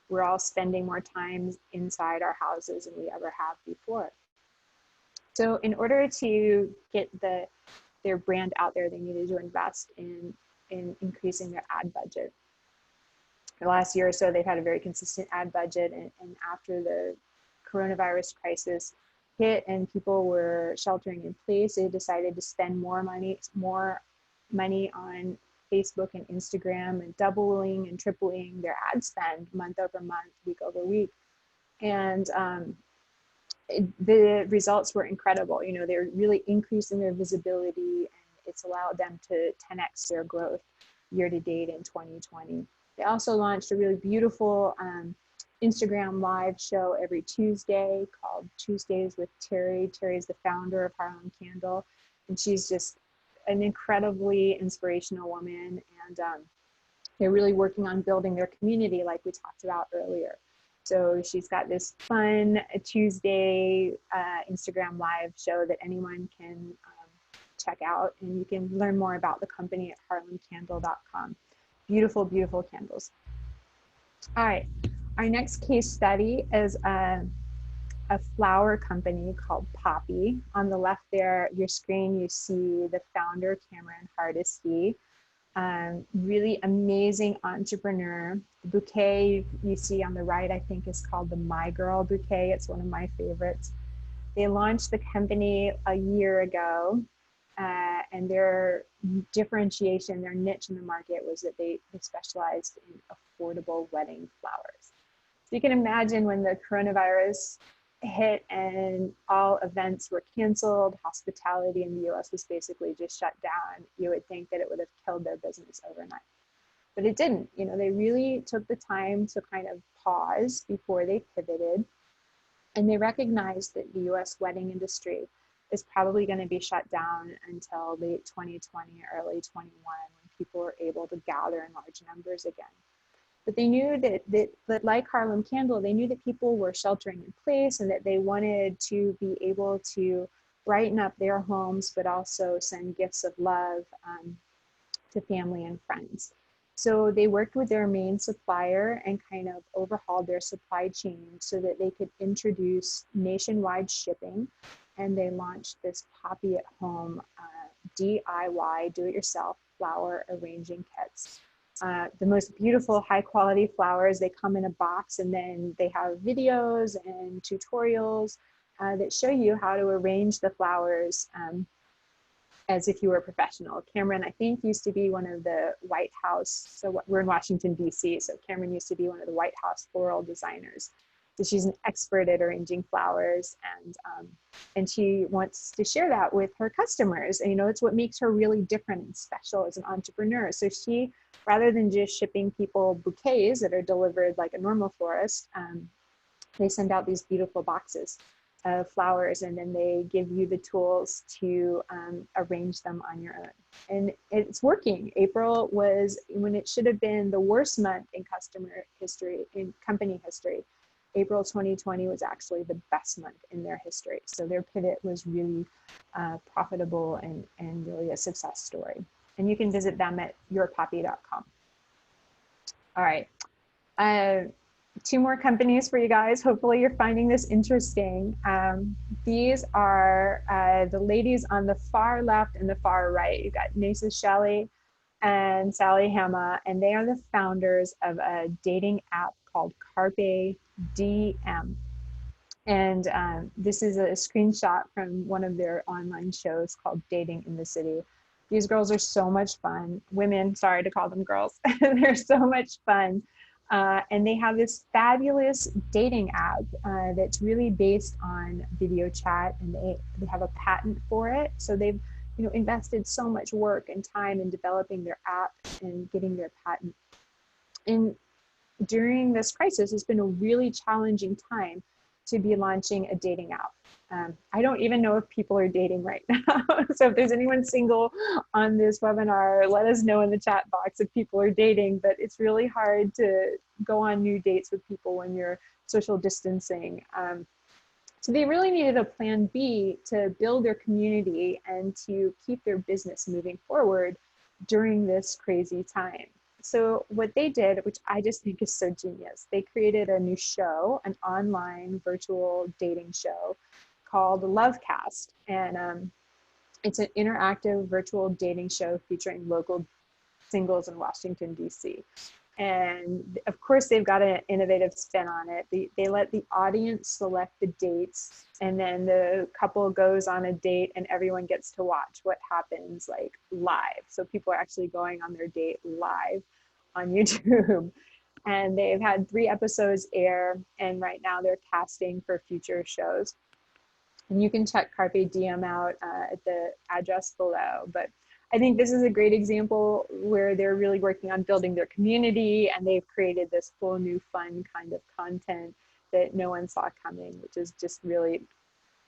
we're all spending more time inside our houses than we ever have before. So in order to get their brand out there, they needed to invest in increasing their ad budget. The last year or so, they've had a very consistent ad budget, and after the coronavirus crisis hit and people were sheltering in place, they decided to spend more money on Facebook and Instagram, and doubling and tripling their ad spend month over month, week over week. And the results were incredible. You know, they're really increasing their visibility, and it's allowed them to 10x their growth year to date in 2020. They also launched a really beautiful Instagram live show every Tuesday called Tuesdays with Terry. Terry is the founder of Harlem Candle, and she's just an incredibly inspirational woman. And they're really working on building their community, like we talked about earlier. So she's got this fun Tuesday Instagram live show that anyone can check out, and you can learn more about the company at harlemcandle.com. Beautiful, beautiful candles. All right, our next case study is a flower company called Poppy. On the left there, your screen, you see the founder, Cameron Hardesty. Really amazing entrepreneur. The bouquet you see on the right, I think, is called the My Girl bouquet. It's one of my favorites. They launched the company a year ago, and their differentiation, their niche in the market was that they specialized in affordable wedding flowers. So you can imagine when the coronavirus hit and all events were canceled, hospitality in the US was basically just shut down, you would think that it would have killed their business overnight. But it didn't. You know, they really took the time to kind of pause before they pivoted, and they recognized that the US wedding industry is probably going to be shut down until late 2020, early 21, when people were able to gather in large numbers again. But they knew that like Harlem Candle, they knew that people were sheltering in place, and that they wanted to be able to brighten up their homes, but also send gifts of love to family and friends. So they worked with their main supplier and kind of overhauled their supply chain so that they could introduce nationwide shipping. And they launched this Poppy at Home DIY, do-it-yourself flower arranging kits. The most beautiful, high quality flowers, they come in a box, and then they have videos and tutorials that show you how to arrange the flowers as if you were a professional. Cameron, I think, used to be one of the White House, so we're in Washington, D.C., so Cameron used to be one of the White House floral designers. So she's an expert at arranging flowers, and she wants to share that with her customers. And, you know, it's what makes her really different and special as an entrepreneur. So she, rather than just shipping people bouquets that are delivered like a normal florist, they send out these beautiful boxes of flowers, and then they give you the tools to arrange them on your own. And it's working. April was, when it should have been the worst month in customer history, in company history, April 2020 was actually the best month in their history. So their pivot was really profitable and really a success story. And you can visit them at yourpoppy.com. All right. 2 more companies for you guys. Hopefully you're finding this interesting. These are the ladies on the far left and the far right. You got Nasa Shelley and Sally Hama, and they are the founders of a dating app called Carpe DM. And this is a screenshot from one of their online shows called Dating in the City. These girls are so much fun. Women, sorry to call them girls. They're so much fun. And they have this fabulous dating app that's really based on video chat, and they have a patent for it. So they've, you know, invested so much work and time in developing their app and getting their patent. And during this crisis, it's been a really challenging time to be launching a dating app. I don't even know if people are dating right now. So if there's anyone single on this webinar, let us know in the chat box if people are dating, but it's really hard to go on new dates with people when you're social distancing. So they really needed a plan B to build their community and to keep their business moving forward during this crazy time. So what they did, which I just think is so genius, they created a new show, an online virtual dating show called Lovecast. And it's an interactive virtual dating show featuring local singles in Washington, D.C. And of course, they've got an innovative spin on it. They let the audience select the dates, and then the couple goes on a date and everyone gets to watch what happens like live. So people are actually going on their date live on YouTube. And they've had 3 episodes air, and right now they're casting for future shows. And you can check Carpe Diem out at the address below. But I think this is a great example where they're really working on building their community, and they've created this cool new fun kind of content that no one saw coming, which is just really,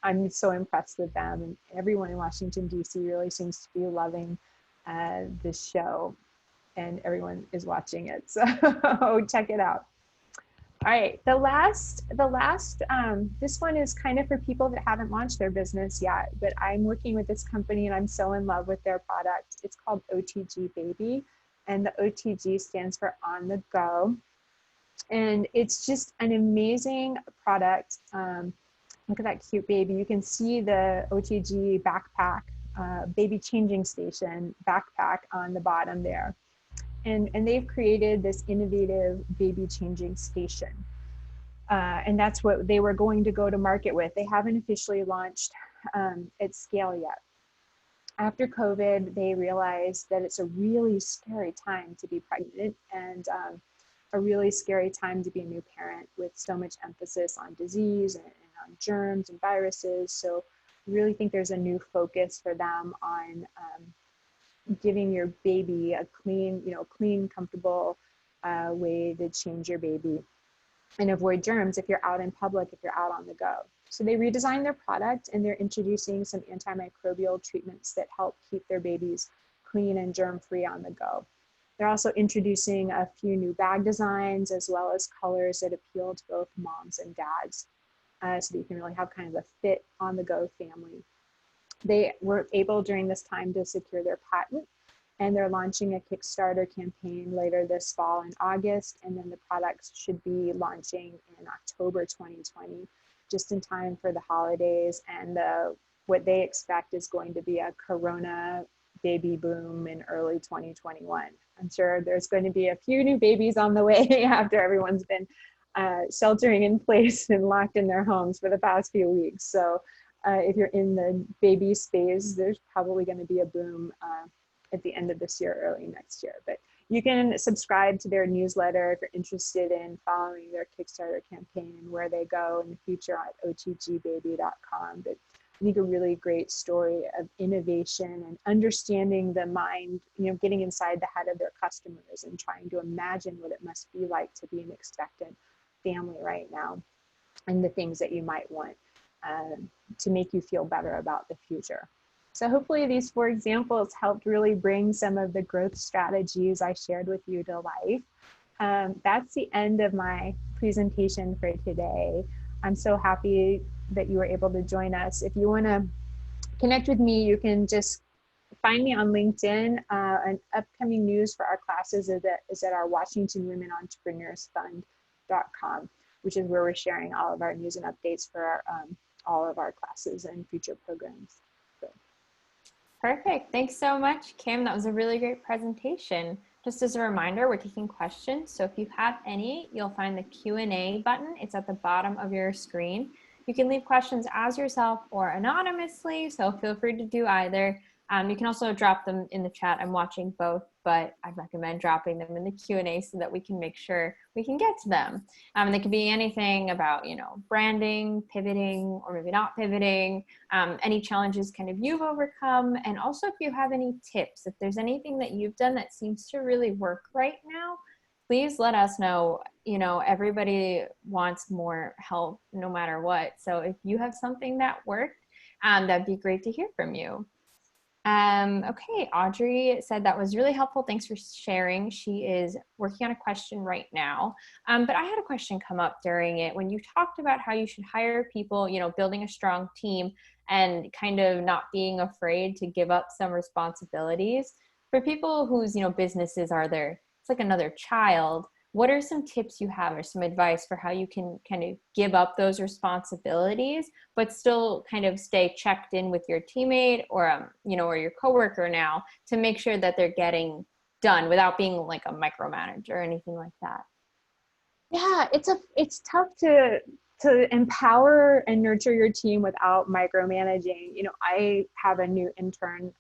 I'm so impressed with them. And everyone in Washington, D.C. really seems to be loving this show, and everyone is watching it. So check it out. All right, the last, this one is kind of for people that haven't launched their business yet, but I'm working with this company and I'm so in love with their product. It's called OTG Baby, and the OTG stands for On the Go. And it's just an amazing product. Look at that cute baby. You can see the OTG backpack, baby changing station backpack on the bottom there. And they've created this innovative baby changing station. And that's what they were going to go to market with. They haven't officially launched at scale yet. After COVID, they realized that it's a really scary time to be pregnant, and a really scary time to be a new parent with so much emphasis on disease and on germs and viruses. So I really think there's a new focus for them on giving your baby a clean, comfortable way to change your baby and avoid germs if you're out in public, if you're out on the go. So they redesigned their product, and they're introducing some antimicrobial treatments that help keep their babies clean and germ-free on the go. They're also introducing a few new bag designs, as well as colors that appeal to both moms and dads, so that you can really have kind of a fit on the go family. They were able during this time to secure their patent, and they're launching a Kickstarter campaign later this fall in August, and then the products should be launching in October 2020, just in time for the holidays and what they expect is going to be a Corona baby boom in early 2021. I'm sure there's going to be a few new babies on the way after everyone's been sheltering in place and locked in their homes for the past few weeks. So if you're in the baby space, there's probably going to be a boom at the end of this year, early next year. But you can subscribe to their newsletter if you're interested in following their Kickstarter campaign and where they go in the future at otgbaby.com. But I think a really great story of innovation and understanding the mind, getting inside the head of their customers and trying to imagine what it must be like to be an expectant family right now and the things that you might want to make you feel better about the future. So hopefully these 4 examples helped really bring some of the growth strategies I shared with you to life. That's the end of my presentation for today. I'm so happy that you were able to join us. If you want to connect with me, you can just find me on LinkedIn. And upcoming news for our classes is at our WashingtonWomenEntrepreneursFund.com, which is where we're sharing all of our news and updates for all of our classes and future programs. So. Perfect. Thanks so much, Kim. That was a really great presentation. Just as a reminder, we're taking questions. So if you have any, you'll find the Q&A button. It's at the bottom of your screen. You can leave questions as yourself or anonymously, so feel free to do either. You can also drop them in the chat. I'm watching both, but I'd recommend dropping them in the Q&A so that we can make sure we can get to them. They can be anything about, branding, pivoting, or maybe not pivoting, any challenges kind of you've overcome, and also if you have any tips, if there's anything that you've done that seems to really work right now, please let us know. Everybody wants more help no matter what. So if you have something that worked, that'd be great to hear from you. Okay, Audrey said that was really helpful. Thanks for sharing. She is working on a question right now. But I had a question come up during it when you talked about how you should hire people, building a strong team and kind of not being afraid to give up some responsibilities. For people whose, businesses are it's like another child, what are some tips you have or some advice for how you can kind of give up those responsibilities, but still kind of stay checked in with your teammate or, or your coworker now to make sure that they're getting done without being like a micromanager or anything like that? Yeah, it's tough to empower and nurture your team without micromanaging. I have a new intern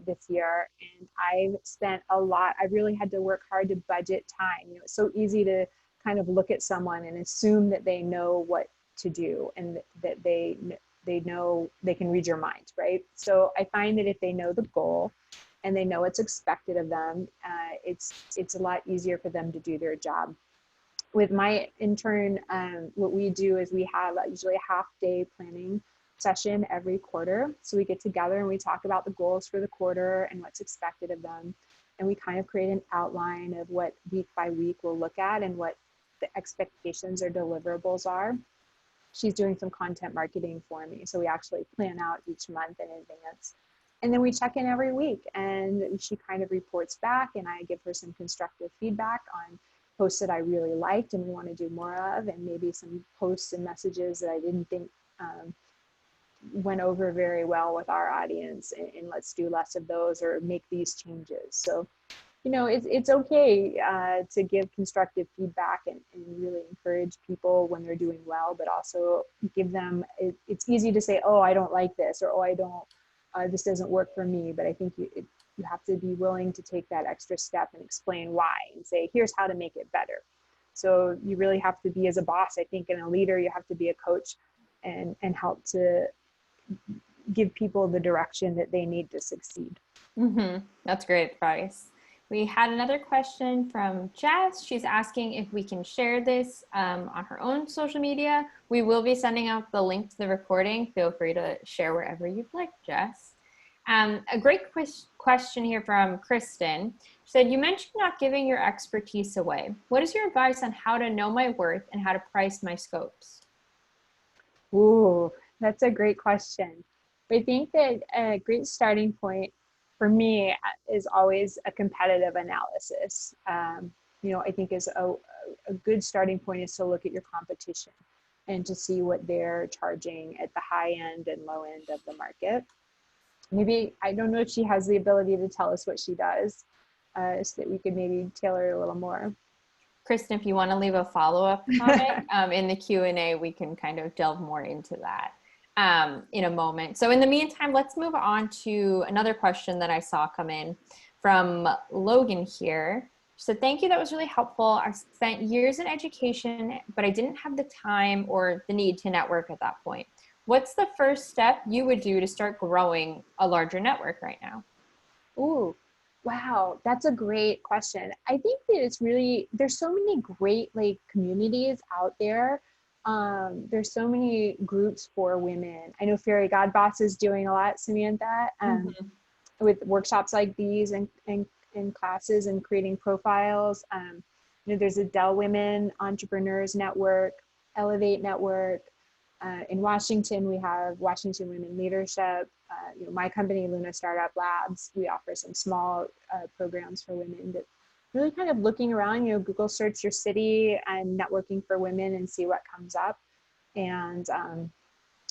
this year, and I've spent a lot. I really had to work hard to budget time. It's so easy to kind of look at someone and assume that they know what to do and that they know they can read your mind, right? So I find that if they know the goal and they know what's expected of them, it's a lot easier for them to do their job. With my intern, what we do is we have usually a half-day planning session every quarter. So we get together and we talk about the goals for the quarter and what's expected of them. And we kind of create an outline of what week by week we'll look at and what the expectations or deliverables are. She's doing some content marketing for me. So we actually plan out each month in advance. And then we check in every week and she kind of reports back and I give her some constructive feedback on posts that I really liked and we want to do more of, and maybe some posts and messages that I didn't think went over very well with our audience, and let's do less of those or make these changes. So, it's okay to give constructive feedback and really encourage people when they're doing well, but also give them, it's easy to say, oh, I don't like this, or oh, this doesn't work for me, but I think you have to be willing to take that extra step and explain why and say, here's how to make it better. So you really have to be, as a boss, I think, and a leader, you have to be a coach and help to give people the direction that they need to succeed. Mm-hmm. That's great advice. We had another question from Jess. She's asking if we can share this on her own social media. We will be sending out the link to the recording. Feel free to share wherever you'd like, Jess. A great question here from Kristen. She said, you mentioned not giving your expertise away. What is your advice on how to know my worth and how to price my scopes? Ooh, that's a great question. I think that a great starting point for me is always a competitive analysis. I think is a good starting point is to look at your competition and to see what they're charging at the high end and low end of the market. maybe, I don't know if she has the ability to tell us what she does, so that we could maybe tailor it a little more. Kristen, if you want to leave a follow-up comment in the Q&A, we can kind of delve more into that in a moment. So in the meantime, let's move on to another question that I saw come in from Logan here. So thank you, that was really helpful. I spent years in education, but I didn't have the time or the need to network at that point. What's the first step you would do to start growing a larger network right now? Ooh, wow, that's a great question. I think that it's really, there's so many great like communities out there. There's so many groups for women. I know Fairy God Boss is doing a lot, Samantha, with workshops like these and classes and creating profiles. There's a Dell Women Entrepreneurs Network, Elevate Network. In Washington, we have Washington Women Leadership. My company, Luna Startup Labs, we offer some small programs for women that really kind of looking around, Google search your city and networking for women and see what comes up. And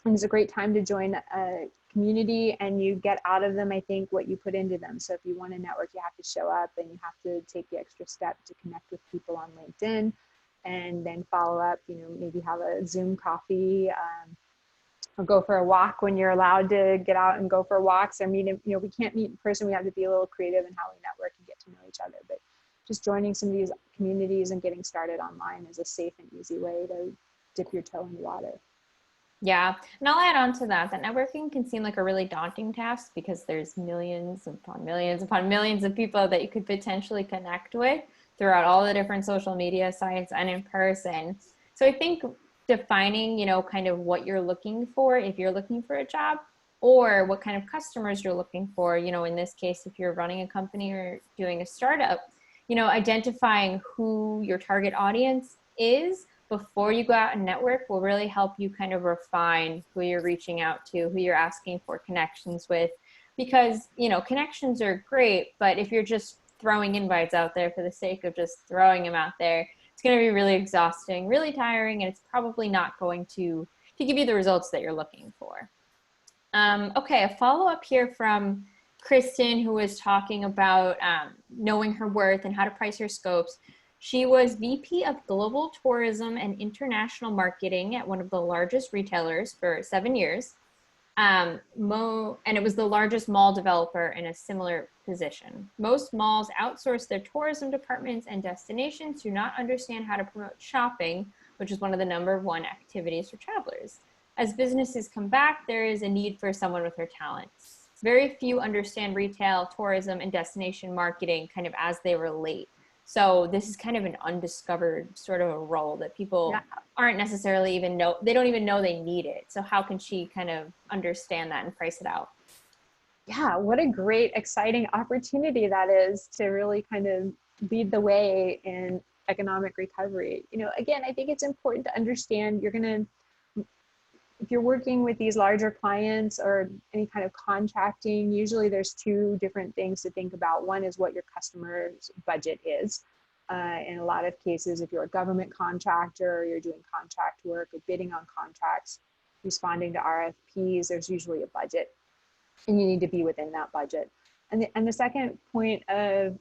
it's a great time to join a community, and you get out of them, I think, what you put into them. So if you want to network, you have to show up and you have to take the extra step to connect with people on LinkedIn, and then follow up, maybe have a Zoom coffee, or go for a walk when you're allowed to get out and go for walks. I mean, we can't meet in person. We have to be a little creative in how we network and get to know each other. But just joining some of these communities and getting started online is a safe and easy way to dip your toe in the water. Yeah, and I'll add on to that networking can seem like a really daunting task because there's millions upon millions upon millions of people that you could potentially connect with throughout all the different social media sites and in person. So I think defining, kind of what you're looking for, if you're looking for a job, or what kind of customers you're looking for, in this case, if you're running a company or doing a startup, identifying who your target audience is before you go out and network will really help you kind of refine who you're reaching out to, who you're asking for connections with, because, connections are great, but if you're just throwing invites out there for the sake of just throwing them out there, it's going to be really exhausting, really tiring, and it's probably not going to give you the results that you're looking for. Okay, a follow-up here from Kristen, who was talking about knowing her worth and how to price her scopes. She was VP of Global Tourism and International Marketing at one of the largest retailers for 7 years. And it was the largest mall developer in a similar position. Most malls outsource their tourism departments, and destinations do not understand how to promote shopping, which is one of the #1 activities for travelers. As businesses come back, there is a need for someone with her talents. Very few understand retail, tourism, and destination marketing kind of as they relate. So this is kind of an undiscovered sort of a role that people aren't necessarily even know. They don't even know they need it. So how can she kind of understand that and price it out? Yeah, what a great, exciting opportunity that is to really kind of lead the way in economic recovery. Again, I think it's important to understand if you're working with these larger clients or any kind of contracting, usually there's two different things to think about. One is what your customer's budget is. In a lot of cases, if you're a government contractor, or you're doing contract work or bidding on contracts, responding to RFPs, there's usually a budget, and you need to be within that budget. And the second point of,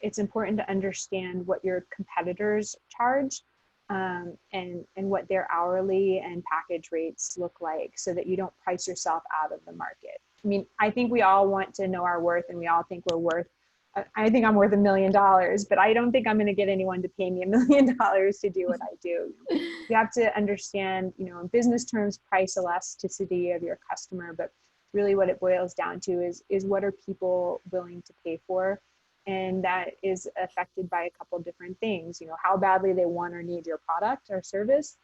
it's important to understand what your competitors charge, and what their hourly and package rates look like, so that you don't price yourself out of the market. I mean, I think we all want to know our worth, and we all think I think I'm worth $1 million, but I don't think I'm going to get anyone to pay me $1 million to do what I do. You have to understand, in business terms, price elasticity of your customer, but really what it boils down to is what are people willing to pay for? And that is affected by a couple different things, how badly they want or need your product or service,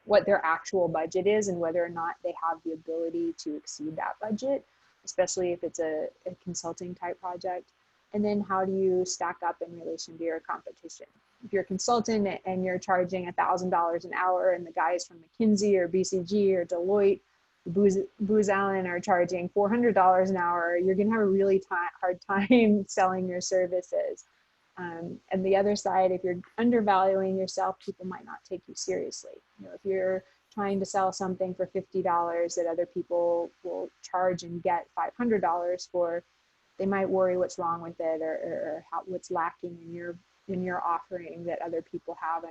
what their actual budget is, and whether or not they have the ability to exceed that budget, especially if it's a consulting type project. And then how do you stack up in relation to your competition? If you're a consultant and you're charging $1,000 an hour, and the guys from McKinsey or BCG or Deloitte, Booz Allen are charging $400 an hour, you're going to have a really hard time selling your services. And the other side, if you're undervaluing yourself, people might not take you seriously. If you're trying to sell something for $50 that other people will charge and get $500 for, they might worry what's wrong with it, or how, what's lacking in your offering that other people have,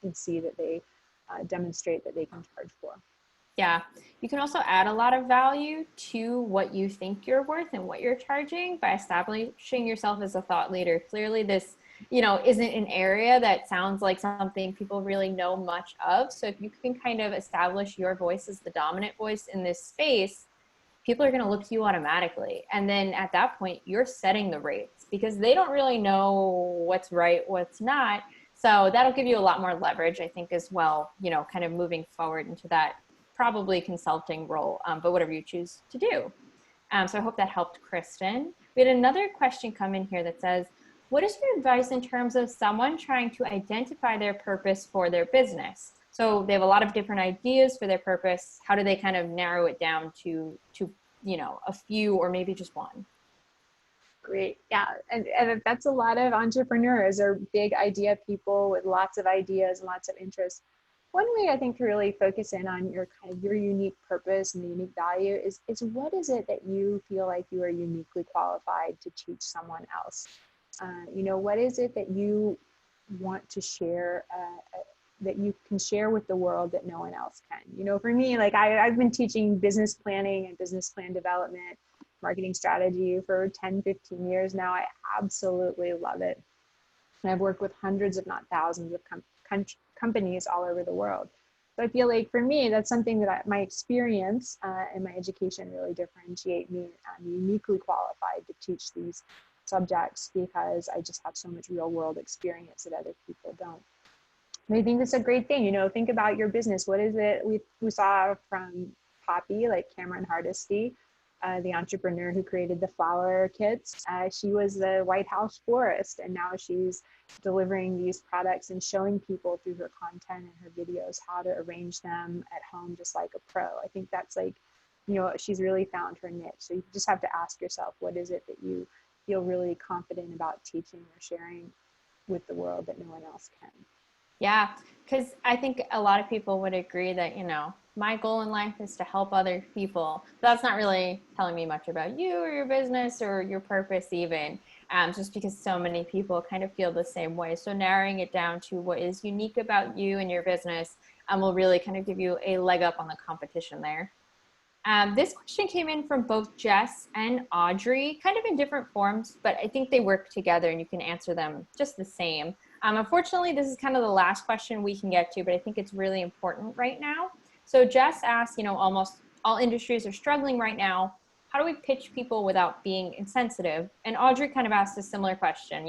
and see that they demonstrate that they can charge for. Yeah, you can also add a lot of value to what you think you're worth and what you're charging by establishing yourself as a thought leader. Clearly, this, isn't an area that sounds like something people really know much of. So if you can kind of establish your voice as the dominant voice in this space, people are going to look to you automatically. And then at that point, you're setting the rates because they don't really know what's right, what's not. So that'll give you a lot more leverage, I think, as well, kind of moving forward into that probably consulting role, but whatever you choose to do. So I hope that helped, Kristen. We had another question come in here that says, what is your advice in terms of someone trying to identify their purpose for their business? So they have a lot of different ideas for their purpose. How do they kind of narrow it down to a few or maybe just one? Great. Yeah. And that's a lot of entrepreneurs or big idea people with lots of ideas and lots of interests. One way I think to really focus in on your unique purpose and the unique value is what is it that you feel like you are uniquely qualified to teach someone else? What is it that you want to share, that you can share with the world that no one else can? For me, like I've been teaching business planning and business plan development, marketing strategy for 10, 15 years now. I absolutely love it. And I've worked with hundreds, if not thousands, of companies all over the world. So I feel like for me, that's something that my experience and my education really differentiate me. I'm uniquely qualified to teach these subjects because I just have so much real world experience that other people don't. And I think that's a great thing. Think about your business. What is it we saw from Poppy, like Cameron Hardesty, the entrepreneur who created the flower kits. She was the White House florist, and now she's delivering these products and showing people through her content and her videos how to arrange them at home just like a pro. I think that's like, she's really found her niche. So you just have to ask yourself, what is it that you feel really confident about teaching or sharing with the world that no one else can? Yeah, because I think a lot of people would agree that, my goal in life is to help other people. That's not really telling me much about you or your business or your purpose even, just because so many people kind of feel the same way. So narrowing it down to what is unique about you and your business will really kind of give you a leg up on the competition there. This question came in from both Jess and Audrey, kind of in different forms, but I think they work together and you can answer them just the same. Unfortunately, this is kind of the last question we can get to, but I think it's really important right now. So Jess asked, almost all industries are struggling right now. How do we pitch people without being insensitive? And Audrey kind of asked a similar question.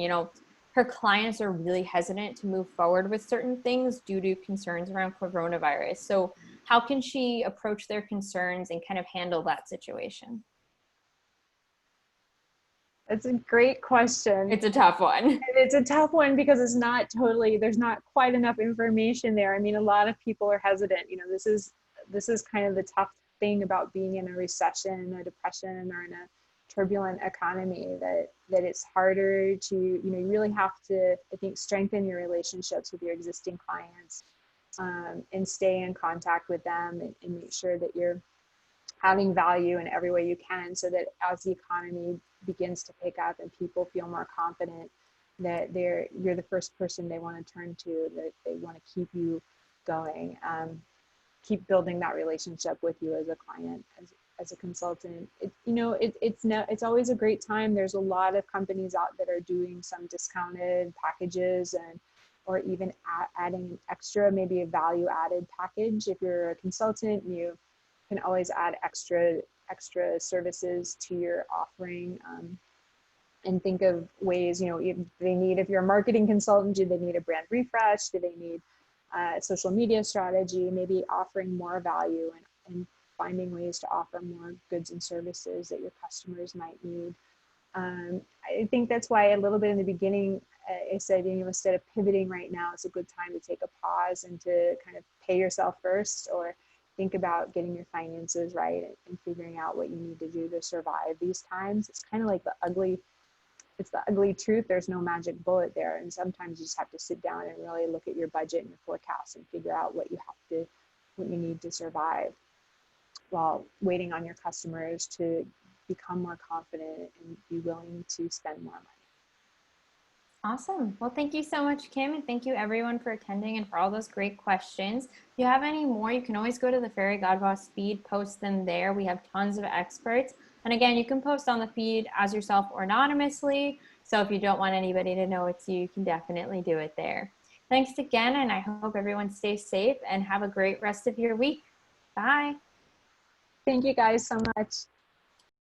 Her clients are really hesitant to move forward with certain things due to concerns around coronavirus. So how can she approach their concerns and kind of handle that situation? That's a great question. It's a tough one. It's a tough one because there's not quite enough information there. I mean, a lot of people are hesitant. This is kind of the tough thing about being in a recession, a depression, or in a turbulent economy, that it's harder to, you really have to, I think, strengthen your relationships with your existing clients, and stay in contact with them, and make sure that you're having value in every way you can, so that as the economy begins to pick up and people feel more confident that you're the first person they want to turn to, that they want to keep you going, keep building that relationship with you as a client, as a consultant. It's always a great time. There's a lot of companies out that are doing some discounted packages, or even adding an extra, maybe a value added package. If you're a consultant, you can always add extra services to your offering, and think of ways, if you're a marketing consultant, do they need a brand refresh? Do they need a social media strategy? Maybe offering more value and finding ways to offer more goods and services that your customers might need. I think that's why a little bit in the beginning, I said, instead of pivoting right now, it's a good time to take a pause and to kind of pay yourself first, or think about getting your finances right and figuring out what you need to do to survive these times. It's kind of like the ugly truth. There's no magic bullet there. And sometimes you just have to sit down and really look at your budget and your forecast and figure out what you have to what you need to survive while waiting on your customers to become more confident and be willing to spend more money. Awesome. Well, thank you so much, Kim, and thank you everyone for attending and for all those great questions. If you have any more, you can always go to the Fairy God Boss feed, post them there. We have tons of experts. And again, you can post on the feed as yourself or anonymously. So if you don't want anybody to know it's you, you can definitely do it there. Thanks again, and I hope everyone stays safe and have a great rest of your week. Bye. Thank you guys so much.